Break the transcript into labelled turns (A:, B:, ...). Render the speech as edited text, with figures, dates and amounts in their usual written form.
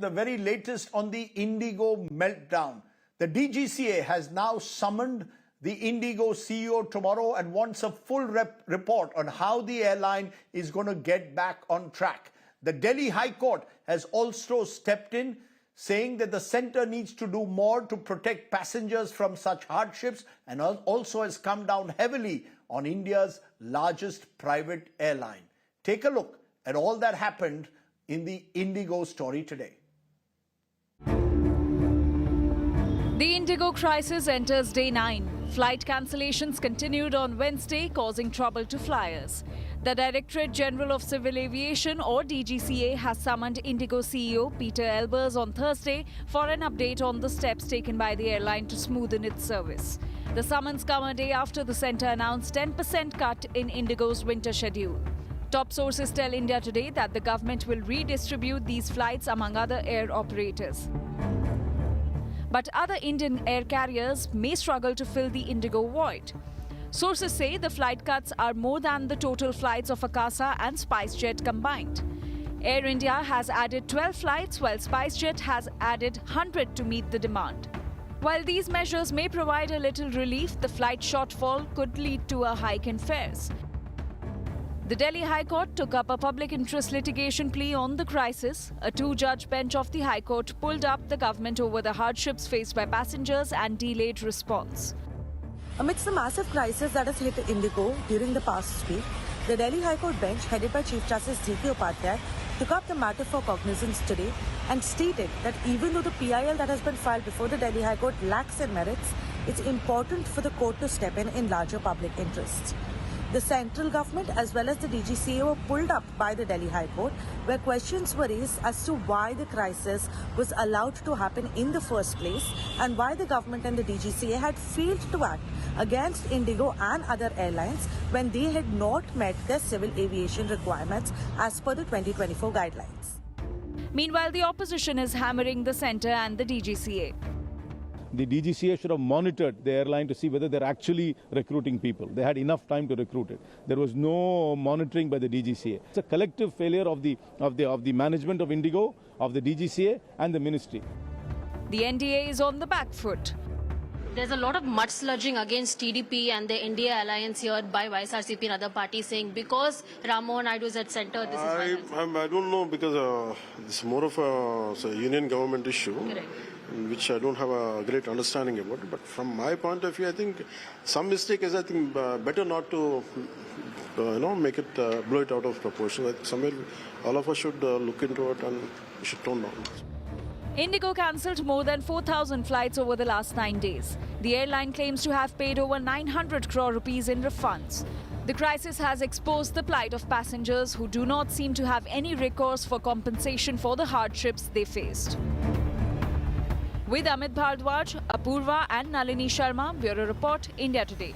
A: the very latest on the IndiGo meltdown. The DGCA has now summoned the IndiGo CEO tomorrow and wants a full report on how the airline is going to get back on track. The Delhi High Court has also stepped in, saying that the centre needs to do more to protect passengers from such hardships, and also has come down heavily on India's largest private airline. Take a look at all that happened in the IndiGo story today.
B: The IndiGo crisis enters day 9. Flight cancellations continued on Wednesday, causing trouble to flyers. The Directorate General of Civil Aviation, or DGCA, has summoned IndiGo CEO Peter Elbers on Thursday for an update on the steps taken by the airline to smoothen its service. The summons come a day after the centre announced 10% cut in IndiGo's winter schedule. Top sources tell India Today that the government will redistribute these flights among other air operators. But other Indian air carriers may struggle to fill the IndiGo void. Sources say the flight cuts are more than the total flights of Akasa and SpiceJet combined. Air India has added 12 flights, while SpiceJet has added 100 to meet the demand. While these measures may provide a little relief, the flight shortfall could lead to a hike in fares. The Delhi High Court took up a public interest litigation plea on the crisis. A 2-judge bench of the High Court pulled up the government over the hardships faced by passengers and delayed response.
C: Amidst the massive crisis that has hit IndiGo during the past week, the Delhi High Court bench, headed by Chief Justice D.K. Upadhyay, took up the matter for cognizance today and stated that even though the PIL that has been filed before the Delhi High Court lacks in merits, it's important for the court to step in larger public interests. The central government as well as the DGCA were pulled up by the Delhi High Court, where questions were raised as to why the crisis was allowed to happen in the first place and why the government and the DGCA had failed to act against IndiGo and other airlines when they had not met their civil aviation requirements as per the 2024 guidelines.
B: Meanwhile, the opposition is hammering the centre and the DGCA.
D: The DGCA should have monitored the airline to see whether they're actually recruiting people. They had enough time to recruit it. There was no monitoring by the DGCA. It's a collective failure of the management of IndiGo, of the DGCA and the ministry.
B: The NDA is on the back foot.
E: There's a lot of mudsludging against TDP and the India alliance here by YSRCP and other parties, saying because Ram Mohan Naidu is at centre, this is why.
F: I don't know, because it's more of a union government issue.
E: Correct.
F: Which I don't have a great understanding about. But from my point of view, I think some mistake is, better not to, make it, blow it out of proportion. I think somewhere all of us should look into it and we should tone down.
B: IndiGo cancelled more than 4,000 flights over the last 9 days. The airline claims to have paid over 900 crore rupees in refunds. The crisis has exposed the plight of passengers who do not seem to have any recourse for compensation for the hardships they faced. With Amit Bhardwaj, Apurva and Nalini Sharma, Bureau Report, India Today.